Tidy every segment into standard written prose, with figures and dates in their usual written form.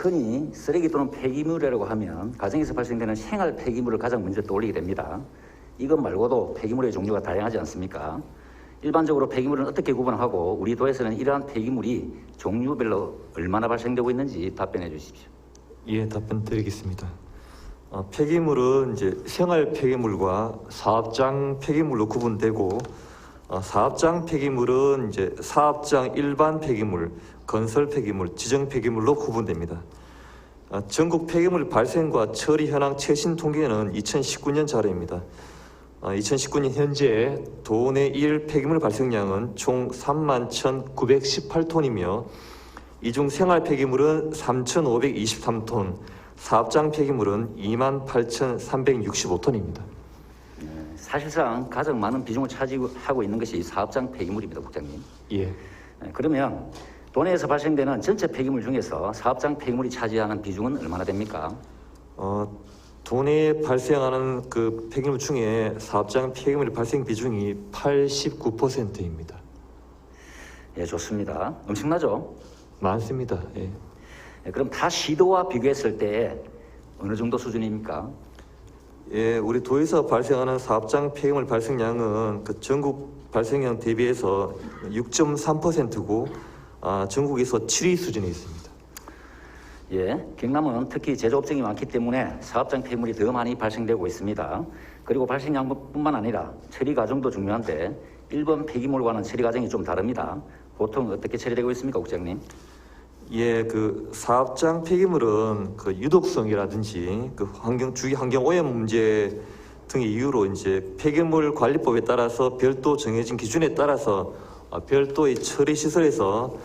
흔히 쓰레기 또는 폐기물이라고 하면 가정에서 발생되는 생활 폐기물을 가장 먼저 떠올리게 됩니다. 이것 말고도 폐기물의 종류가 다양하지 않습니까? 일반적으로 폐기물은 어떻게 구분하고 우리 도에서는 이러한 폐기물이 종류별로 얼마나 발생되고 있는지 답변해 주십시오. 예, 답변 드리겠습니다. 폐기물은 이제 생활 폐기물과 사업장 폐기물로 구분되고, 사업장 폐기물은 이제 사업장 일반 폐기물, 건설 폐기물, 지정 폐기물로 구분됩니다. 전국 폐기물 발생과 처리 현황 최신 통계는 2019년 자료입니다. 2019년 현재 도내 일 폐기물 발생량은 총 31,918톤이며 이 중 생활 폐기물은 3,523톤, 사업장 폐기물은 28,365톤입니다. 사실상 가장 많은 비중을 차지하고 있는 것이 사업장 폐기물입니다, 국장님. 예. 그러면 도내에서 발생되는 전체 폐기물 중에서 사업장 폐기물이 차지하는 비중은 얼마나 됩니까? 도내에 발생하는 그 폐기물 중에 사업장 폐기물 발생 비중이 89%입니다. 예, 좋습니다. 엄청나죠? 많습니다. 예. 그럼 타 시도와 비교했을 때 어느 정도 수준입니까? 예, 우리 도에서 발생하는 사업장 폐기물 발생량은 그 전국 발생량 대비해서 6.3%고 전국에서 7위 수준에 있습니다. 예, 경남은 특히 제조업종이 많기 때문에 사업장 폐기물이 더 많이 발생되고 있습니다. 그리고 발생량뿐만 아니라 처리 과정도 중요한데 일반 폐기물과는 처리 과정이 좀 다릅니다. 보통 어떻게 처리되고 있습니까, 국장님? 예, 그 사업장 폐기물은 그 유독성이라든지 그 주위 환경 오염 문제 등의 이유로 이제 폐기물 관리법에 따라서 별도 정해진 기준에 따라서 별도의 처리 시설에서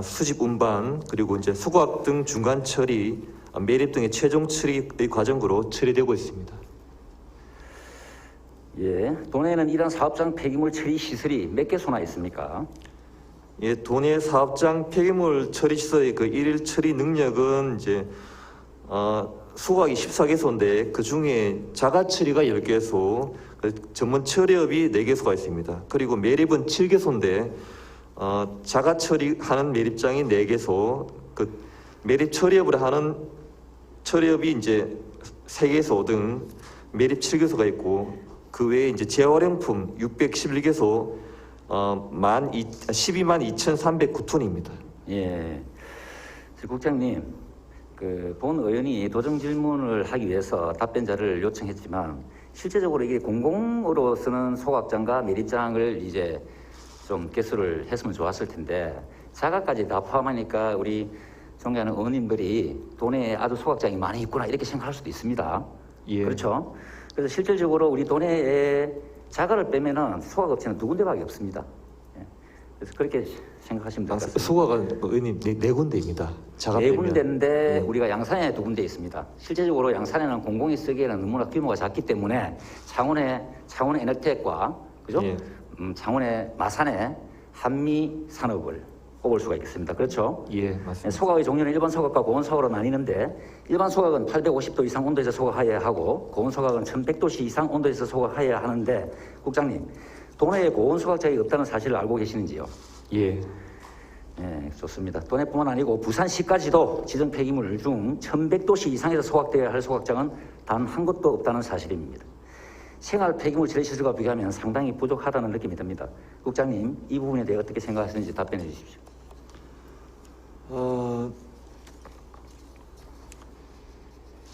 수집 운반 그리고 이제 수거학 등 중간 처리, 매립 등의 최종 처리의 과정으로 처리되고 있습니다. 예, 도내에는 이런 사업장 폐기물 처리 시설이 몇 개소나 있습니까? 예, 도내 사업장 폐기물 처리 시설의 그 일일 처리 능력은 이제 수거학이 14개소인데 그 중에 자가 처리가 10개소, 전문 처리업이 4개소가 있습니다. 그리고 매립은 7개소인데 자가 처리하는 매립장이 4개소, 그 매립 처리업을 하는 처리업이 이제 3개소 등 매립 7개소가 있고 그 외에 이제 재활용품 611개소, 12만 2,309톤입니다. 예, 국장님, 본 의원이 도정 질문을 하기 위해서 답변자를 요청했지만 실제적으로 이게 공공으로 쓰는 소각장과 매립장을 이제 좀 개수를 했으면 좋았을 텐데 자가까지 다 포함하니까 우리 존경하는 의원님들이 도내에 아주 소각장이 많이 있구나 이렇게 생각할 수도 있습니다. 예. 그렇죠? 그래서 실질적으로 우리 도내에 자가를 빼면은 소각업체는 2군데밖에 없습니다. 예. 그래서 그렇게 생각하시면 될 것 같습니다. 소각은 의원님 4군데입니다. 자가 4군데인데 네. 우리가 양산에 2군데 있습니다. 실제적으로 양산에는 공공이 쓰기에는 너무나 규모가 작기 때문에 창원의 에너텍과 그죠? 예. 창원의 마산의 한미 산업을 꼽을 수가 있겠습니다. 그렇죠? 예, 맞습니다. 소각의 종류는 일반 소각과 고온 소각으로 나뉘는데 일반 소각은 850도 이상 온도에서 소각하여야 하고 고온 소각은 1100도씨 이상 온도에서 소각하여야 하는데 국장님, 도내에 고온 소각장이 없다는 사실을 알고 계시는지요? 예. 예, 좋습니다. 도내뿐만 아니고 부산시까지도 지정 폐기물 중 1100도씨 이상에서 소각되어야 할 소각장은 단 한 곳도 없다는 사실입니다. 생활 폐기물 처리 시설과 비교하면 상당히 부족하다는 느낌이 듭니다. 국장님, 이 부분에 대해 어떻게 생각하시는지 답변해 주십시오.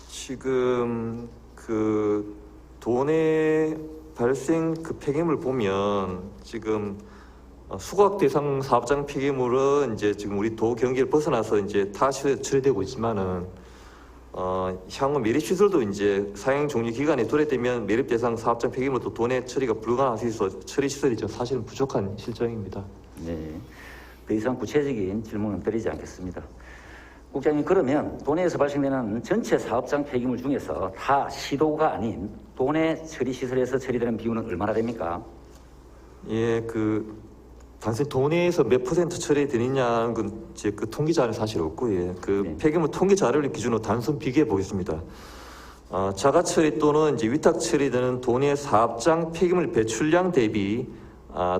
지금 그 도내 발생 그 폐기물 보면 지금 수거학 대상 사업장 폐기물은 이제 지금 우리 도 경계를 벗어나서 이제 타 시설에 처리되고 있지만은 향후 매립 시설도 이제 사용 종료 기간이 도래되면 매립 대상 사업장 폐기물도 도내 처리가 불가능할 수 있어 처리 시설이 사실은 부족한 실정입니다. 네, 더 이상 구체적인 질문은 드리지 않겠습니다. 국장님, 그러면 도내에서 발생되는 전체 사업장 폐기물 중에서 다 시도가 아닌 도내 처리 시설에서 처리되는 비율은 얼마나 됩니까? 예, 그 단순히 도내에서 몇 퍼센트 처리되느냐는 건 이제 그 통계 자료는 사실 없고, 예, 그 네. 폐기물 통계 자료를 기준으로 단순 비교해 보겠습니다. 자가 처리 또는 이제 위탁 처리되는 도내 사업장 폐기물 배출량 대비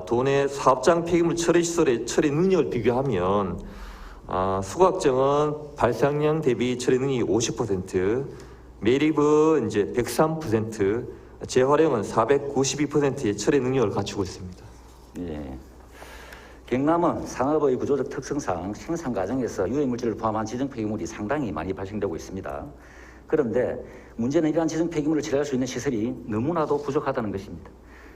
도내 사업장 폐기물 처리 시설의 처리 능력을 비교하면 수거학정은 발생량 대비 처리 능력이 50%, 매립은 이제 103%, 재활용은 492%의 처리 능력을 갖추고 있습니다. 예. 경남은 산업의 구조적 특성상 생산 과정에서 유해 물질을 포함한 지정 폐기물이 상당히 많이 발생되고 있습니다. 그런데 문제는 이러한 지정 폐기물을 처리할 수 있는 시설이 너무나도 부족하다는 것입니다.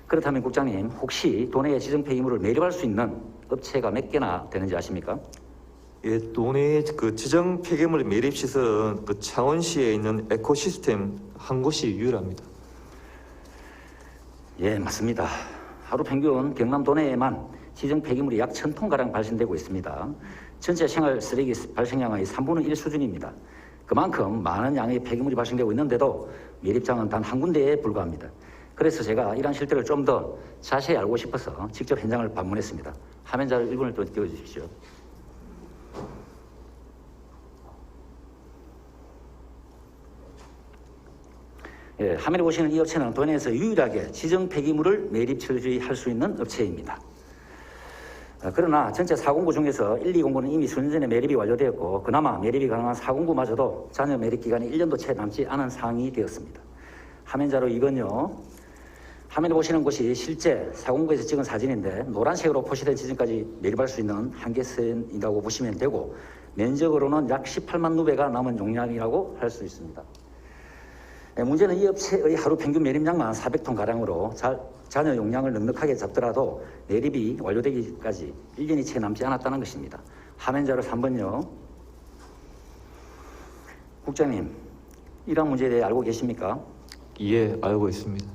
그렇다면 국장님, 혹시 도내에 지정 폐기물을 매립할 수 있는 업체가 몇 개나 되는지 아십니까? 예, 도내 그 지정 폐기물 매립 시설은 그 창원시에 있는 에코시스템 한 곳이 유일합니다. 예, 맞습니다. 하루 평균 경남 도내에만 지정 폐기물이 약 1000톤가량 발생되고 있습니다. 전체 생활 쓰레기 발생량의 3분의 1 수준입니다. 그만큼 많은 양의 폐기물이 발생되고 있는데도 매립장은 단 한 군데에 불과합니다. 그래서 제가 이러한 실태를 좀 더 자세히 알고 싶어서 직접 현장을 방문했습니다. 화면 자료 1분을 또 띄워주십시오. 예, 화면에 보시는 이 업체는 도내에서 유일하게 지정 폐기물을 매립 처리할 수 있는 업체입니다. 그러나 전체 4공구 중에서 1, 2공구는 이미 수년 전에 매립이 완료되었고 그나마 매립이 가능한 4공구마저도 잔여 매립 기간이 1년도 채 남지 않은 상황이 되었습니다. 화면 자료 2번요. 화면에 보시는 곳이 실제 4공구에서 찍은 사진인데 노란색으로 표시된 지점까지 매립할 수 있는 한계선이라고 보시면 되고 면적으로는 약 18만 누베가 남은 용량이라고 할 수 있습니다. 문제는 이 업체의 하루 평균 매립량만 400톤가량으로 잔여 용량을 넉넉하게 잡더라도 매립이 완료되기까지 1년이 채 남지 않았다는 것입니다. 화면 자료 3번요. 국장님, 이러한 문제에 대해 알고 계십니까? 예, 알고 있습니다.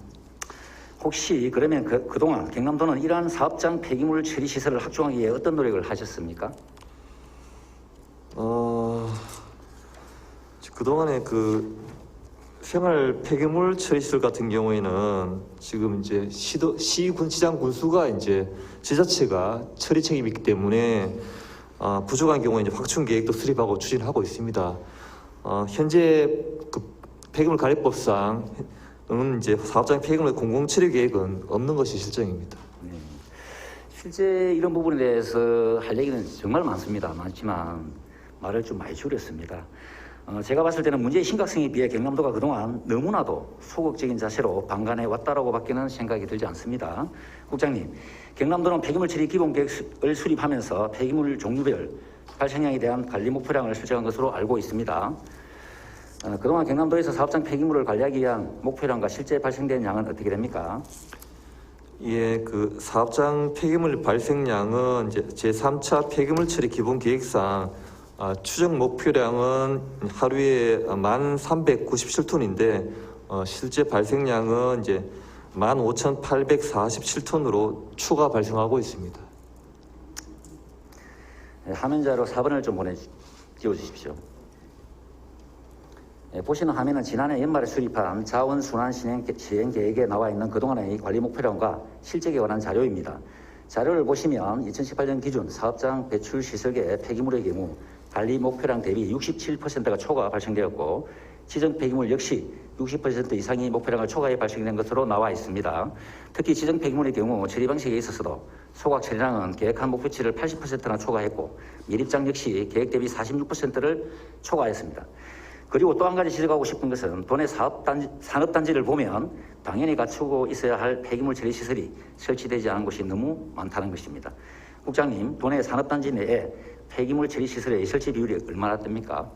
혹시 그러면 그동안 경남도는 이러한 사업장 폐기물 처리 시설을 확충하기 위해 어떤 노력을 하셨습니까? 그동안에 그 생활 폐기물 처리시설 같은 경우에는 지금 이제 시군시장 군수가 이제 지자체가 처리 책임이 있기 때문에 부족한 경우에 이제 확충 계획도 수립하고 추진하고 있습니다. 현재 그 폐기물 관리법상 이제 사업장 폐기물 공공 처리 계획은 없는 것이 실정입니다. 네. 실제 이런 부분에 대해서 할 얘기는 정말 많지만 말을 좀 많이 줄였습니다. 제가 봤을 때는 문제의 심각성에 비해 경남도가 그동안 너무나도 소극적인 자세로 방관해 왔다라고 밖에는 생각이 들지 않습니다. 국장님, 경남도는 폐기물 처리 기본 계획을 수립하면서 폐기물 종류별 발생량에 대한 관리 목표량을 설정한 것으로 알고 있습니다. 그동안 경남도에서 사업장 폐기물을 관리하기 위한 목표량과 실제 발생된 양은 어떻게 됩니까? 예, 그 사업장 폐기물 발생량은 이제 제3차 폐기물 처리 기본 계획상 추정 목표량은 하루에 1,397톤인데 실제 발생량은 이제 15,847톤으로 추가 발생하고 있습니다. 네, 화면 자료 4번을 좀 띄워주십시오. 네, 보시는 화면은 지난해 연말에 수립한 자원순환 시행 계획에 나와 있는 그동안의 관리 목표량과 실적에 관한 자료입니다. 자료를 보시면 2018년 기준 사업장 배출 시설계 폐기물의 경우 관리 목표량 대비 67%가 초과 발생되었고 지정 폐기물 역시 60% 이상의 목표량을 초과해 발생된 것으로 나와 있습니다. 특히 지정 폐기물의 경우 처리 방식에 있어서도 소각 처리량은 계획한 목표치를 80%나 초과했고 매립장 역시 계획 대비 46%를 초과했습니다. 그리고 또 한 가지 지적하고 싶은 것은 도내 산업단지를 보면 당연히 갖추고 있어야 할 폐기물 처리 시설이 설치되지 않은 곳이 너무 많다는 것입니다. 국장님, 도내 산업단지 내에 폐기물 처리 시설의 설치 비율이 얼마나 됩니까?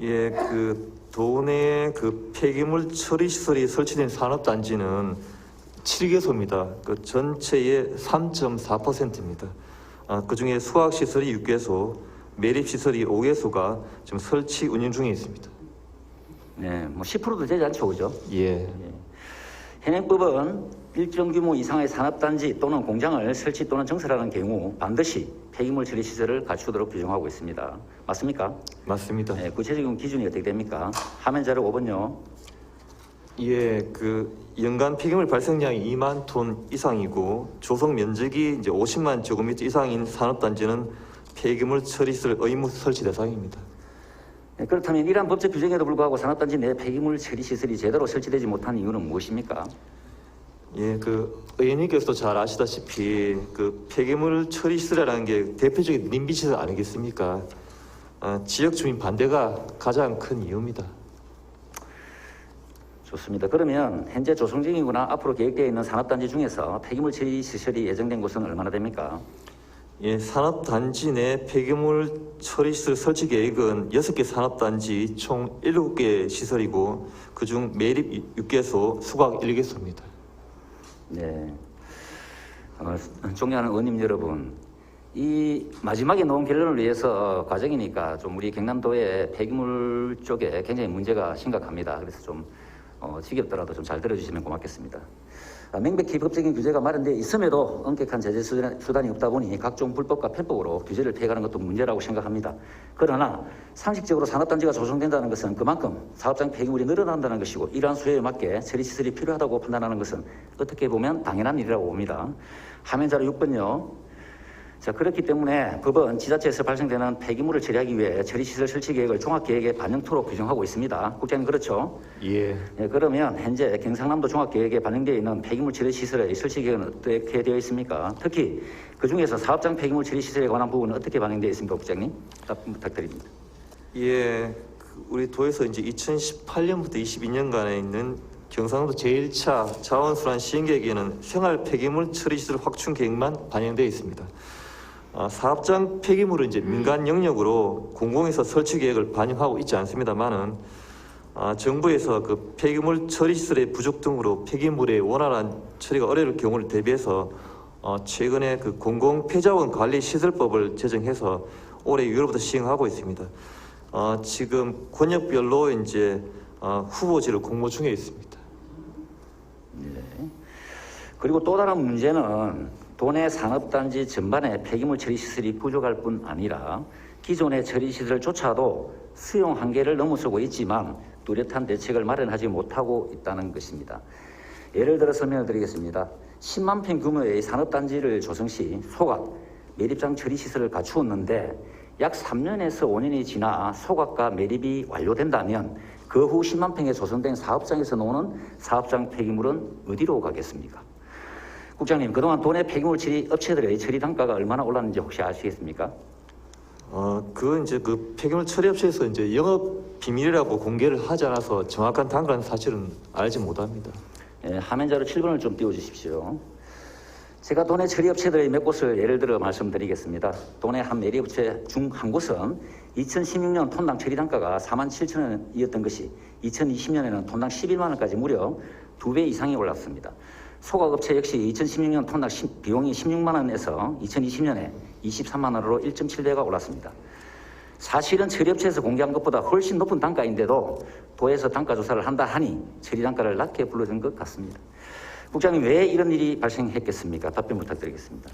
예, 그 도내 그 폐기물 처리 시설이 설치된 산업단지는 7개소입니다. 그 전체의 3.4%입니다. 그 중에 수학 시설이 6개소, 매립 시설이 5개소가 지금 설치 운영 중에 있습니다. 네, 뭐 10%도 되지 않죠, 그죠? 예. 현행법은 일정 규모 이상의 산업단지 또는 공장을 설치 또는 증설하는 경우 반드시 폐기물 처리 시설을 갖추도록 규정하고 있습니다. 맞습니까? 맞습니다. 네, 구체적인 기준이 어떻게 됩니까? 화면 자료 5번요. 예, 그 연간 폐기물 발생량이 2만 톤 이상이고 조성 면적이 이제 50만 제곱미터 이상인 산업단지는 폐기물 처리시설 의무 설치 대상입니다. 네, 그렇다면 이러한 법적 규정에도 불구하고 산업단지 내 폐기물 처리 시설이 제대로 설치되지 못한 이유는 무엇입니까? 예, 그 의원님께서도 잘 아시다시피 그 폐기물 처리 시설이라는 게 대표적인 민비시설 아니겠습니까? 지역 주민 반대가 가장 큰 이유입니다. 좋습니다. 그러면 현재 조성 중이거나 앞으로 계획되어 있는 산업단지 중에서 폐기물 처리 시설이 예정된 곳은 얼마나 됩니까? 예, 산업단지 내 폐기물 처리시설 설치 계획은 6개 산업단지 총 7개 시설이고 그중 매립 6개소, 수각 1개소입니다. 네. 존경하는 의원님 여러분, 이 마지막에 놓은 결론을 위해서 과정이니까 좀 우리 경남도의 폐기물 쪽에 굉장히 문제가 심각합니다. 그래서 좀 지겹더라도 좀 잘 들어주시면 고맙겠습니다. 명백히 법적인 규제가 마련되어 있음에도 엄격한 제재 수단이 없다 보니 각종 불법과 편법으로 규제를 피해가는 것도 문제라고 생각합니다. 그러나 상식적으로 산업단지가 조성된다는 것은 그만큼 사업장 폐기물이 늘어난다는 것이고 이러한 수요에 맞게 처리시설이 필요하다고 판단하는 것은 어떻게 보면 당연한 일이라고 봅니다. 화면자료 6번요. 자, 그렇기 때문에 법은 지자체에서 발생되는 폐기물을 처리하기 위해 처리시설 설치 계획을 종합계획에 반영토록 규정하고 있습니다. 국장님 그렇죠? 예. 예, 그러면 현재 경상남도 종합계획에 반영되어 있는 폐기물 처리시설의 설치 계획은 어떻게 되어 있습니까? 특히 그 중에서 사업장 폐기물 처리시설에 관한 부분은 어떻게 반영되어 있습니까, 국장님? 답변 부탁드립니다. 예, 우리 도에서 이제 2018년부터 22년간에 있는 경상도 제1차 자원순환 시행계획에는 생활 폐기물 처리시설 확충 계획만 반영되어 있습니다. 사업장 폐기물은 이제 민간 영역으로 공공에서 설치 계획을 반영하고 있지 않습니다만은 정부에서 그 폐기물 처리 시설의 부족 등으로 폐기물의 원활한 처리가 어려울 경우를 대비해서 최근에 그 공공 폐자원 관리 시설법을 제정해서 올해 6월부터 시행하고 있습니다. 지금 권역별로 이제 후보지를 공모 중에 있습니다. 네. 그리고 또 다른 문제는 도내 산업단지 전반에 폐기물 처리시설이 부족할 뿐 아니라 기존의 처리시설조차도 수용 한계를 넘어서고 있지만 뚜렷한 대책을 마련하지 못하고 있다는 것입니다. 예를 들어 설명을 드리겠습니다. 10만 평 규모의 산업단지를 조성 시 소각, 매립장 처리시설을 갖추었는데 약 3년에서 5년이 지나 소각과 매립이 완료된다면 그 후 10만 평에 조성된 사업장에서 나오는 사업장 폐기물은 어디로 가겠습니까? 국장님, 그동안 도내 폐기물 처리 업체들의 처리 단가가 얼마나 올랐는지 혹시 아시겠습니까? 그건 이제 그 폐기물 처리 업체에서 이제 영업 비밀이라고 공개를 하지 않아서 정확한 단가는 사실은 알지 못합니다. 예, 화면자료 7번을 좀 띄워주십시오. 제가 도내 처리 업체들의 몇 곳을 예를 들어 말씀드리겠습니다. 도내 한 매립업체 중 한 곳은 2016년 톤당 처리 단가가 47,000원이었던 것이 2020년에는 톤당 11만 원까지 무려 2배 이상이 올랐습니다. 소각업체 역시 2016년 톤당 비용이 16만 원에서 2020년에 23만 원으로 1.7배가 올랐습니다. 사실은 처리업체에서 공개한 것보다 훨씬 높은 단가인데도 도에서 단가 조사를 한다 하니 처리 단가를 낮게 불러준 것 같습니다. 국장님, 왜 이런 일이 발생했겠습니까? 답변 부탁드리겠습니다.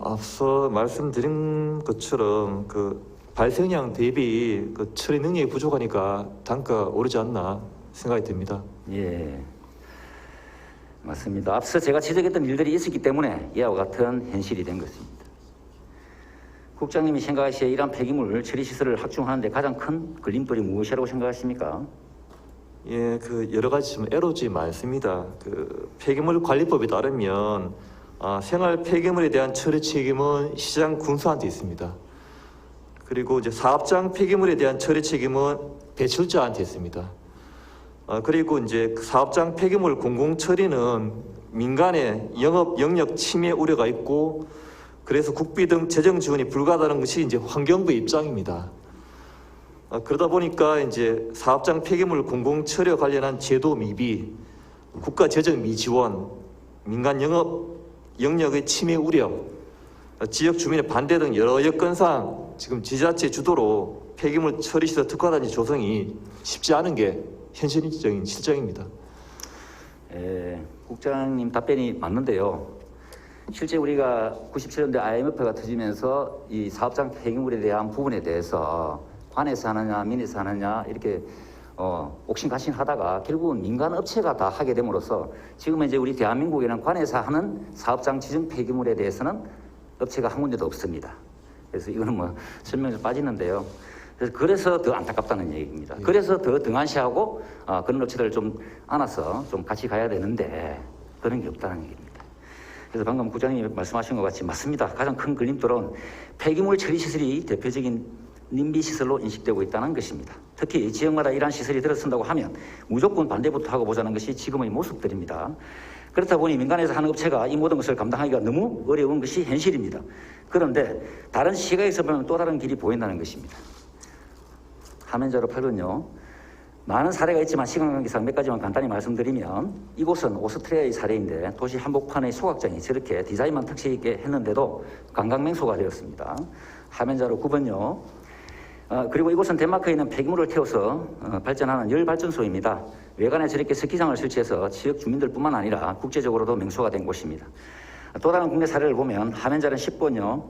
앞서 말씀드린 것처럼 그 발생량 대비 그 처리 능력이 부족하니까 단가가 오르지 않나 생각이 듭니다. 예, 맞습니다. 앞서 제가 지적했던 일들이 있었기 때문에 이와 같은 현실이 된 것입니다. 국장님이 생각하시기에 이러한 폐기물 처리시설을 확충하는 데 가장 큰 걸림돌이 무엇이라고 생각하십니까? 예, 그 여러 가지 좀 애로지 많습니다. 그 폐기물 관리법에 따르면 생활 폐기물에 대한 처리 책임은 시장 군수한테 있습니다. 그리고 이제 사업장 폐기물에 대한 처리 책임은 배출자한테 있습니다. 그리고 이제 그 사업장 폐기물 공공 처리는 민간의 영업 영역 침해 우려가 있고 그래서 국비 등 재정 지원이 불가하다는 것이 이제 환경부의 입장입니다. 그러다 보니까 이제 사업장 폐기물 공공 처리와 관련한 제도 미비, 국가 재정 미지원, 민간 영업 영역의 침해 우려, 지역 주민의 반대 등 여러 여건상 지금 지자체 주도로 폐기물 처리시설 특화단지 조성이 쉽지 않은 게 현실적인 실정입니다. 국장님 답변이 맞는데요. 실제 우리가 97년대 IMF가 터지면서 이 사업장 폐기물에 대한 부분에 대해서 관에서 하느냐 민에서 하느냐 이렇게 옥신각신 하다가 결국은 민간 업체가 다 하게 됨으로써 지금은 이제 우리 대한민국에는 관에서 하는 사업장 지정 폐기물에 대해서는 업체가 한 군데도 없습니다. 그래서 이거는 뭐 설명이 좀 빠지는데요. 그래서 더 안타깝다는 얘기입니다. 그래서 더 등한시하고 그런 업체들을 좀 안아서 좀 같이 가야 되는데 그런 게 없다는 얘기입니다. 그래서 방금 국장님이 말씀하신 것 같이 맞습니다. 가장 큰 걸림돌은 폐기물 처리 시설이 대표적인 님비 시설로 인식되고 있다는 것입니다. 특히 지역마다 이러한 시설이 들어선다고 하면 무조건 반대부터 하고 보자는 것이 지금의 모습들입니다. 그렇다 보니 민간에서 하는 업체가 이 모든 것을 감당하기가 너무 어려운 것이 현실입니다. 그런데 다른 시각에서 보면 또 다른 길이 보인다는 것입니다. 화면자료 8번요. 많은 사례가 있지만 시간 관계상 몇 가지만 간단히 말씀드리면 이곳은 오스트리아의 사례인데 도시 한복판의 소각장이 저렇게 디자인만 특색 있게 했는데도 관광명소가 되었습니다. 화면자료 9번요. 그리고 이곳은 덴마크에 있는 폐기물을 태워서 발전하는 열발전소입니다. 외관에 저렇게 스키장을 설치해서 지역 주민들뿐만 아니라 국제적으로도 명소가 된 곳입니다. 또 다른 국내 사례를 보면 화면자료 10번요.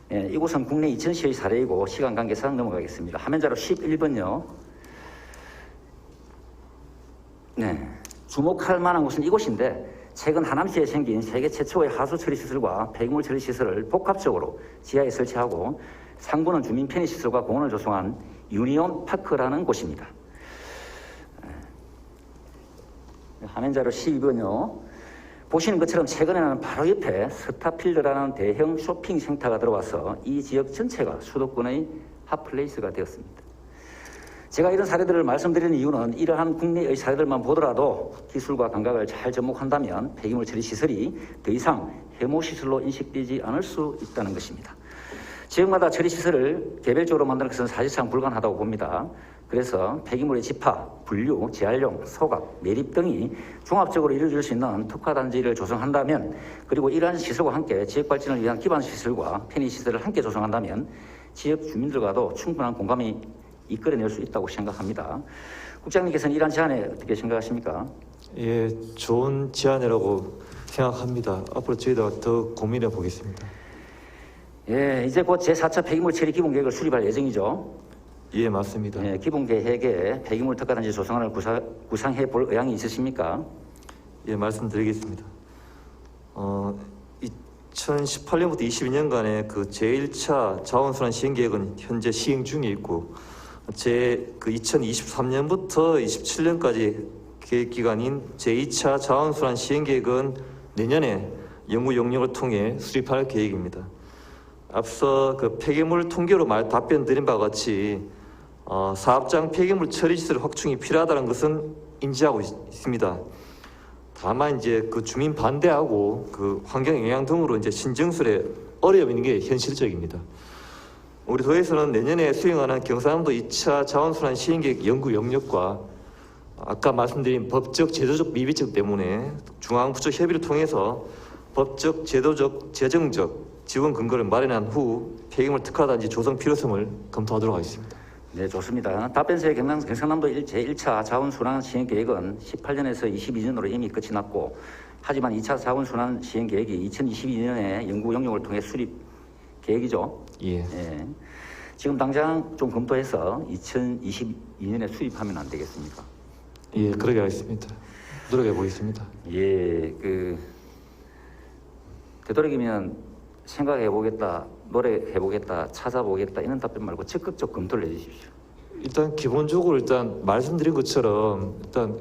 이곳은 국내 이천시의 사례이고 시간 관계상 넘어가겠습니다. 화면자료 11번요. 네, 주목할 만한 곳은 이곳인데 최근 하남시에 생긴 세계 최초의 하수 처리 시설과 폐기물 처리 시설을 복합적으로 지하에 설치하고 상부는 주민 편의 시설과 공원을 조성한 유니온 파크라는 곳입니다. 화면자료 12번요. 보시는 것처럼 최근에는 바로 옆에 스타필드라는 대형 쇼핑 센터가 들어와서 이 지역 전체가 수도권의 핫플레이스가 되었습니다. 제가 이런 사례들을 말씀드리는 이유는 이러한 국내의 사례들만 보더라도 기술과 감각을 잘 접목한다면 폐기물 처리 시설이 더 이상 혐오시설로 인식되지 않을 수 있다는 것입니다. 지역마다 처리 시설을 개별적으로 만드는 것은 사실상 불가능하다고 봅니다. 그래서 폐기물의 집화, 분류, 재활용, 소각, 매립 등이 종합적으로 이루어질 수 있는 특화단지를 조성한다면 그리고 이러한 시설과 함께 지역 발전을 위한 기반시설과 편의시설을 함께 조성한다면 지역 주민들과도 충분한 공감이 이끌어낼 수 있다고 생각합니다. 국장님께서는 이러한 제안에 어떻게 생각하십니까? 예, 좋은 제안이라고 생각합니다. 앞으로 저희가 더 고민해 보겠습니다. 예, 이제 곧 제4차 폐기물 처리 기본계획을 수립할 예정이죠. 예, 맞습니다. 예, 기본계획에 폐기물 특화단지 조성안을 구상해 볼 의향이 있으십니까? 예, 말씀드리겠습니다. 2018년부터 22년간의 그 제1차 자원순환 시행계획은 현재 시행 중에 있고 그 2023년부터 27년까지 계획 기간인 제2차 자원순환 시행계획은 내년에 연구 용역을 통해 수립할 계획입니다. 앞서 그 폐기물 통계로 답변 드린 바와 같이 사업장 폐기물 처리 시설 확충이 필요하다는 것은 인지하고 있습니다. 다만 이제 그 주민 반대하고 그 환경 영향 등으로 이제 신증설에 어려움이 있는 게 현실적입니다. 우리 도에서는 내년에 수행하는 경상남도 2차 자원순환 시행계획 연구 용역과 아까 말씀드린 법적, 제도적 미비점 때문에 중앙부처 협의를 통해서 법적, 제도적, 재정적 지원 근거를 마련한 후 폐기물 특화단지 조성 필요성을 검토하도록 하겠습니다. 네, 좋습니다. 답변서의 경상남도 제1차 자원순환 시행계획은 18년에서 22년으로 이미 끝이 났고 하지만 2차 자원순환 시행계획이 2022년에 연구 용역을 통해 수립 계획이죠. 예. 예. 지금 당장 좀 검토해서 2022년에 수립하면 안 되겠습니까? 예, 그러게 하겠습니다. 노력해 보겠습니다. 예, 되도록이면 생각해보겠다, 노력해보겠다, 찾아보겠다 이런 답변 말고 적극적 검토를 해주십시오. 일단 기본적으로 말씀드린 것처럼 일단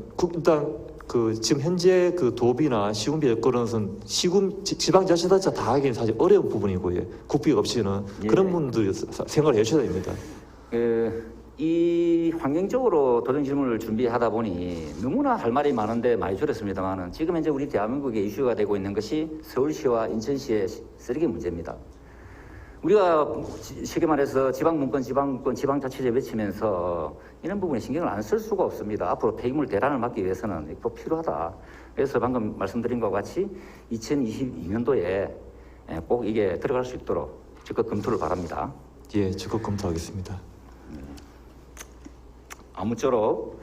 그 지금 현재 그 도비나 시군비 여건은 지방자치단체 다 하기는 사실 어려운 부분이고 국비가 없이는 예. 그런 분들이 생각을 해주셔야 됩니다. 이 환경적으로 도전 질문을 준비하다 보니 너무나 할 말이 많은데 많이 줄였습니다만은 지금 현재 우리 대한민국에 이슈가 되고 있는 것이 서울시와 인천시의 쓰레기 문제입니다. 우리가 쉽게 말해서 지방문건, 지방자치제 외치면서 이런 부분에 신경을 안 쓸 수가 없습니다. 앞으로 폐기물 대란을 막기 위해서는 꼭 필요하다. 그래서 방금 말씀드린 것과 같이 2022년도에 꼭 이게 들어갈 수 있도록 적극 검토를 바랍니다. 예, 적극 검토하겠습니다. 아무쪼록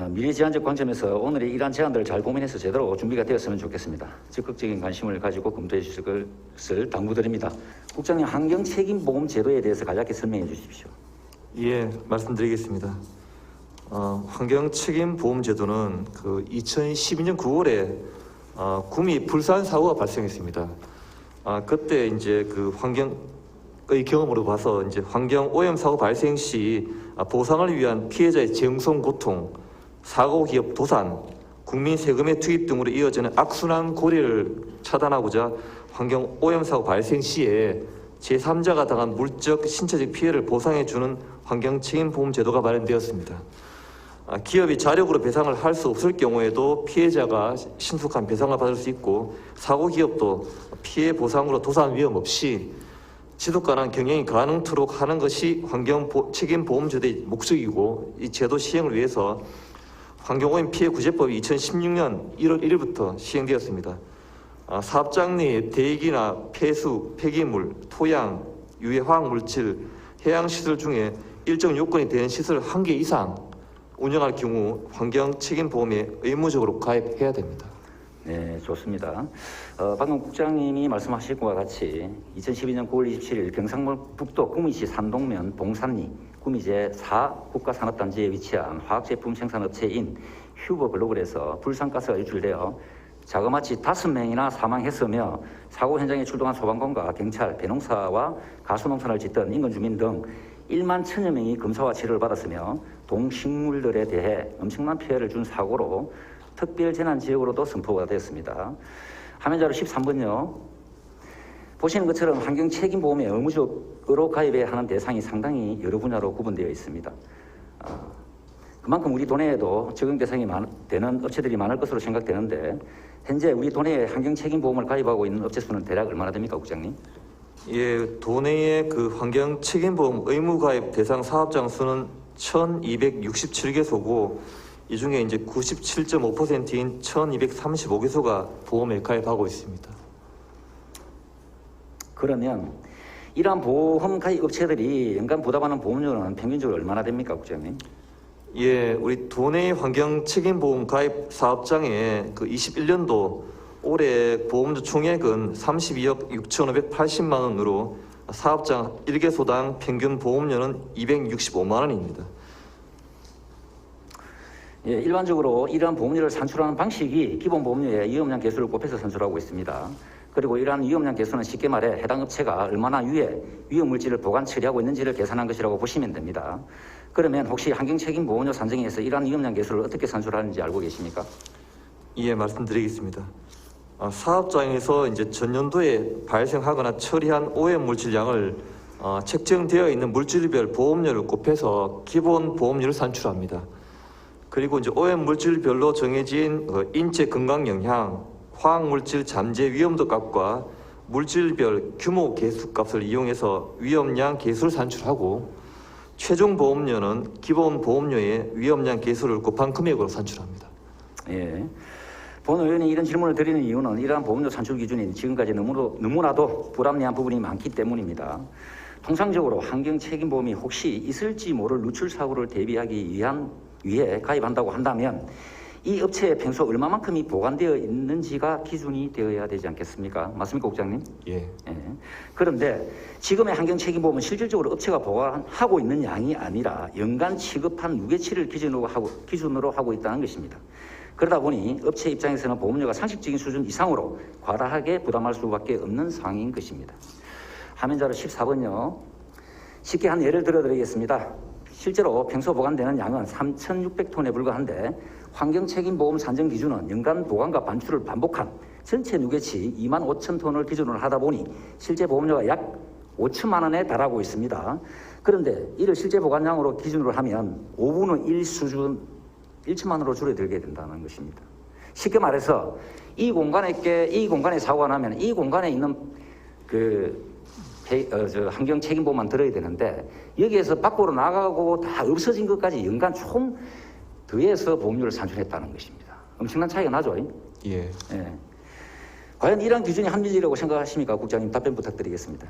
미래제한적 관점에서 오늘의 이러한 제안들을 잘 고민해서 제대로 준비가 되었으면 좋겠습니다. 적극적인 관심을 가지고 검토해 주실 것을 당부드립니다. 국장님, 환경책임보험제도에 대해서 간략히 설명해 주십시오. 예, 말씀드리겠습니다. 환경책임보험제도는 그 2012년 9월에 구미 불산 사고가 발생했습니다. 그때 이제 그 환경의 경험으로 봐서 이제 환경 오염 사고 발생 시 보상을 위한 피해자의 정성 고통 사고 기업 도산, 국민 세금의 투입 등으로 이어지는 악순환 고리를 차단하고자 환경 오염 사고 발생 시에 제3자가 당한 물적, 신체적 피해를 보상해주는 환경 책임 보험 제도가 마련되었습니다. 기업이 자력으로 배상을 할 수 없을 경우에도 피해자가 신속한 배상을 받을 수 있고, 사고 기업도 피해 보상으로 도산 위험 없이 지속 가능한 경영이 가능토록 하는 것이 환경 책임 보험 제도의 목적이고, 이 제도 시행을 위해서 환경오염 피해 구제법이 2016년 1월 1일부터 시행되었습니다. 사업장 내 대기나 폐수, 폐기물, 토양, 유해 화학 물질, 해양 시설 중에 일정 요건이 된 시설 1개 이상 운영할 경우 환경 책임 보험에 의무적으로 가입해야 됩니다. 네, 좋습니다. 방금 국장님이 말씀하신 것과 같이 2012년 9월 27일 경상북도 구미시 산동면 봉산리 구미제 4 국가산업단지에 위치한 화학제품 생산업체인 휴버글로벌에서 불상가스가 유출되어 자그마치 5명이나 사망했으며, 사고 현장에 출동한 소방관과 경찰, 배농사와 가수농산을 짓던 인근 주민 등 1만 1천여 명이 검사와 치료를 받았으며, 동식물들에 대해 엄청난 피해를 준 사고로 특별재난지역으로도 선포가 되었습니다. 화면자료 13번요. 보시는 것처럼 환경책임보험에 의무적으로 가입해야 하는 대상이 상당히 여러 분야로 구분되어 있습니다. 그만큼 우리 도내에도 적용 대상이 되는 업체들이 많을 것으로 생각되는데, 현재 우리 도내에 환경책임보험을 가입하고 있는 업체 수는 대략 얼마나 됩니까, 국장님? 예, 도내의 그 환경 책임보험 의무 가입 대상 사업장 수는 1,267개소고, 이 중에 이제 97.5%인 1,235개소가 보험에 가입하고 있습니다. 그러면 이러한 보험 가입 업체들이 연간 부담하는 보험료는 평균적으로 얼마나 됩니까, 국장님? 예, 우리 도내 환경 책임보험 가입 사업장에 그 21년도 올해 보험료 총액은 32억 6,580만 원으로 사업장 1개소당 평균 보험료는 265만 원입니다. 예, 일반적으로 이러한 보험료를 산출하는 방식이 기본 보험료의 위험량 계수를 곱해서 산출하고 있습니다. 그리고 이러한 위험량 계수는 쉽게 말해 해당 업체가 얼마나 위험 물질을 보관 처리하고 있는지를 계산한 것이라고 보시면 됩니다. 그러면 혹시 환경책임보험료 산정에서 이러한 위험량 계수를 어떻게 산출하는지 알고 계십니까? 예, 말씀드리겠습니다. 사업장에서 이제 전년도에 발생하거나 처리한 오염 물질량을 책정되어 있는 물질별 보험료를 곱해서 기본 보험료를 산출합니다. 그리고 이제 오염 물질별로 정해진 인체 건강 영향, 화학 물질 잠재 위험도 값과 물질별 규모 계수 값을 이용해서 위험량 계수를 산출하고, 최종 보험료는 기본 보험료의 위험량 계수를 곱한 금액으로 산출합니다. 예. 본 의원이 이런 질문을 드리는 이유는 이러한 보험료 산출 기준이 지금까지 너무나도 불합리한 부분이 많기 때문입니다. 통상적으로 환경책임보험이 혹시 있을지 모를 누출 사고를 대비하기 위해 가입한다고 한다면 이 업체에 평소 얼마만큼이 보관되어 있는지가 기준이 되어야 되지 않겠습니까? 맞습니까, 국장님? 예. 예. 그런데 지금의 환경책임보험은 실질적으로 업체가 보관하고 있는 양이 아니라 연간 취급한 유계치를 기준으로 하고 있다는 것입니다. 그러다 보니 업체 입장에서는 보험료가 상식적인 수준 이상으로 과다하게 부담할 수밖에 없는 상황인 것입니다. 화면자료 14번요. 쉽게 한 예를 들어드리겠습니다. 실제로 평소 보관되는 양은 3,600톤에 불과한데 환경책임보험 산정 기준은 연간 보관과 반출을 반복한 전체 누계치 25,000톤을 기준으로 하다 보니 실제 보험료가 약 5천만 원에 달하고 있습니다. 그런데 이를 실제 보관량으로 기준으로 하면 5분의 1 수준 1천만 원으로 줄어들게 된다는 것입니다. 쉽게 말해서 이 공간에 사고가 나면 이 공간에 있는 환경 책임보험만 들어야 되는데, 여기에서 밖으로 나가고 다 없어진 것까지 연간 총 더해서 보험료를 산출했다는 것입니다. 엄청난 차이가 나죠? 예. 예. 과연 이런 기준이 합리적이라고 생각하십니까? 국장님 답변 부탁드리겠습니다.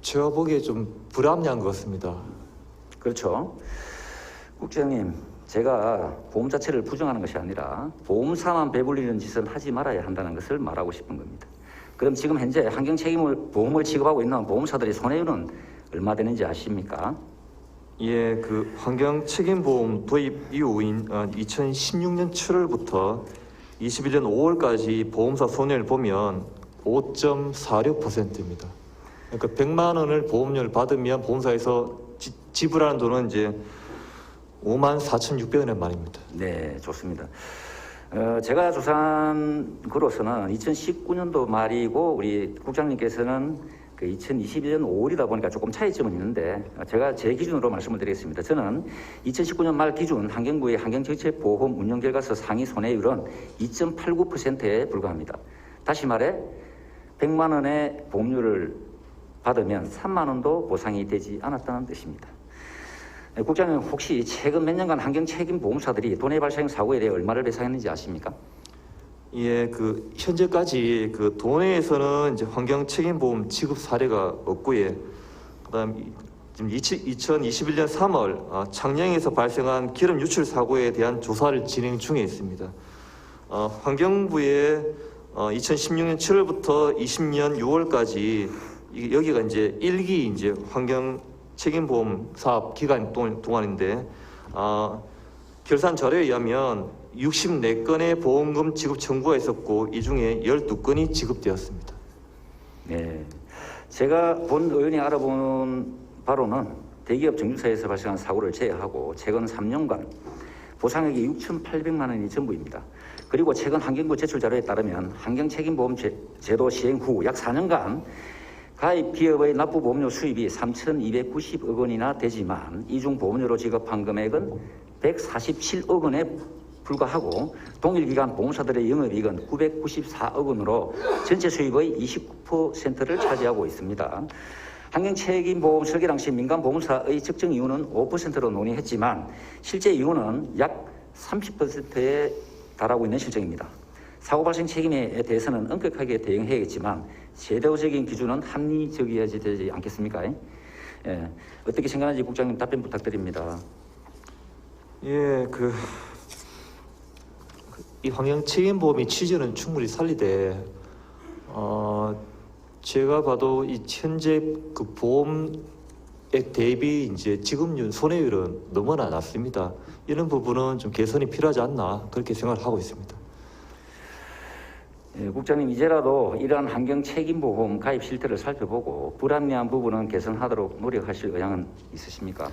제가 보기에 좀 불합리한 것 같습니다. 그렇죠. 국장님, 제가 보험 자체를 부정하는 것이 아니라 보험사만 배불리는 짓은 하지 말아야 한다는 것을 말하고 싶은 겁니다. 그럼 지금 현재 환경책임보험을 지급하고 있는 보험사들의 손해율은 얼마 되는지 아십니까? 예, 그 환경책임보험 도입 이후인 2016년 7월부터 21년 5월까지 보험사 손해를 보면 5.46%입니다. 그러니까 100만 원을 보험료를 받으면 보험사에서 지불하는 돈은 이제 54,600원의 말입니다. 네, 좋습니다. 제가 조사한 거로서는 2019년도 말이고 우리 국장님께서는 그 2021년 5월이다 보니까 조금 차이점은 있는데 제가 제 기준으로 말씀을 드리겠습니다. 저는 2019년 말 기준 환경부의 환경정책보험 운영결과서 상위 손해율은 2.89%에 불과합니다. 다시 말해 100만 원의 보험료를 받으면 3만 원도 보상이 되지 않았다는 뜻입니다. 국장님 혹시 최근 몇 년간 환경책임보험사들이 돈해 발생 사고에 대해 얼마를 배상했는지 아십니까? 예, 그 현재까지 그 도내에서는 이제 환경 책임보험 지급 사례가 없고요. 그다음 지금 2021년 3월 창녕에서 발생한 기름 유출 사고에 대한 조사를 진행 중에 있습니다. 환경부에 2016년 7월부터 20년 6월까지 여기가 이제 1기 이제 환경 책임보험 사업 기간 동안인데 결산 자료에 의하면 64건의 보험금 지급 청구가 있었고 이 중에 12건이 지급되었습니다. 네, 제가 본 의원이 알아본 바로는 대기업 정유사에서 발생한 사고를 제외하고 최근 3년간 보상액이 6,800만 원이 전부입니다. 그리고 최근 환경부 제출 자료에 따르면 환경책임보험 제도 시행 후 약 4년간 가입 기업의 납부 보험료 수입이 3,290억 원이나 되지만 이중 보험료로 지급한 금액은 147억 원에 불과하고 동일 기간 보험사들의 영업이익은 994억 원으로 전체 수입의 29%를 차지하고 있습니다. 환경책임보험 설계 당시 민간보험사의 적정 이유는 5%로 논의했지만 실제 이유는 약 30%에 달하고 있는 실정입니다. 사고 발생 책임에 대해서는 엄격하게 대응해야겠지만 제도적인 기준은 합리적이어야 되지 않겠습니까? 예, 어떻게 생각하는지 국장님 답변 부탁드립니다. 예, 이 환경 책임보험의 취지는 충분히 살리되 제가 봐도 이 현재 그 보험액 대비 이제 지급률 손해율은 너무나 낮습니다. 이런 부분은 좀 개선이 필요하지 않나 그렇게 생각을 하고 있습니다. 예, 국장님 이제라도 이러한 환경 책임보험 가입 실태를 살펴보고 불합리한 부분은 개선하도록 노력하실 의향은 있으십니까?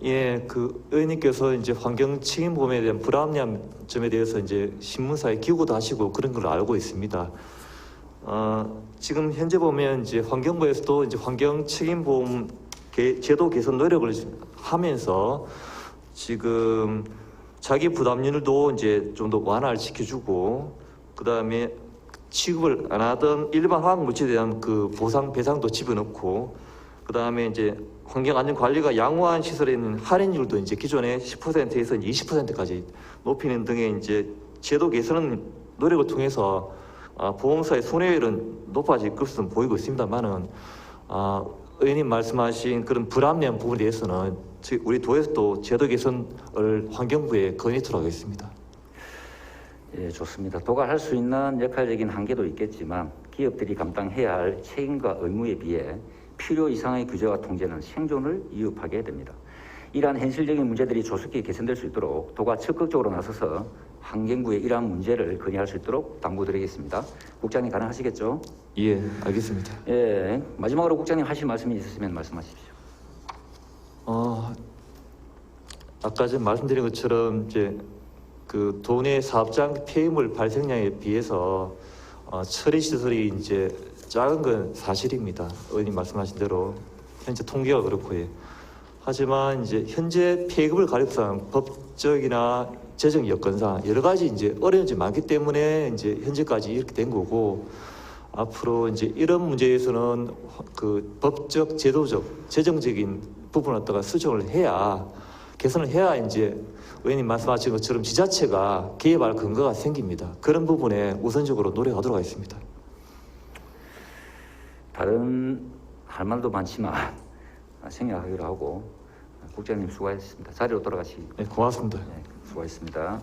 예, 그 의원님께서 이제 환경 책임보험에 대한 불합리한 점에 대해서 이제 신문사에 기고도 하시고 그런 걸 알고 있습니다. 지금 현재 보면 이제 환경부에서도 이제 환경 책임보험 제도 개선 노력을 하면서 지금 자기 부담률도 이제 좀 더 완화를 시켜주고 그 다음에 취급을 안 하던 일반 화학물질에 대한 그 보상 배상도 집어넣고 그 다음에 이제 환경안전관리가 양호한 시설에 있는 할인율도 이제 기존의 10%에서 20%까지 높이는 등의 이제 제도 개선 노력을 통해서 보험사의 손해율은 높아질 것으로 보이고 있습니다만은 의원님 말씀하신 그런 불합리한 부분에 대해서는 우리 도에서도 제도 개선을 환경부에 건의토록 하겠습니다. 예, 좋습니다. 도가 할 수 있는 역할적인 한계도 있겠지만 기업들이 감당해야 할 책임과 의무에 비해 필요 이상의 규제와 통제는 생존을 위협하게 됩니다. 이러한 현실적인 문제들이 조속히 개선될 수 있도록 도가 적극적으로 나서서 환경부에 이러한 문제를 건의할 수 있도록 당부드리겠습니다. 국장님 가능하시겠죠? 예, 알겠습니다. 예, 마지막으로 국장님 하실 말씀이 있으시면 말씀하십시오. 아까 전 말씀드린 것처럼 이제 그 도내 사업장 폐기물 발생량에 비해서 처리 시설이 이제 작은 건 사실입니다. 의원님 말씀하신 대로 현재 통계가 그렇고요. 하지만 이제 현재 폐기물 가립상 법적이나 재정 여건상 여러 가지 이제 어려운 점이 많기 때문에 이제 현재까지 이렇게 된 거고 앞으로 이제 이런 문제에서는 그 법적, 제도적, 재정적인 부분을 갖다가 수정을 해야 개선을 해야 이제 의원님 말씀하신 것처럼 지자체가 개입할 근거가 생깁니다. 그런 부분에 우선적으로 노력하도록 하겠습니다. 다른 할 말도 많지만 생략하기로 하고 국장님 수고하셨습니다. 자리로 돌아가시기. 네, 고맙습니다. 네, 수고하셨습니다.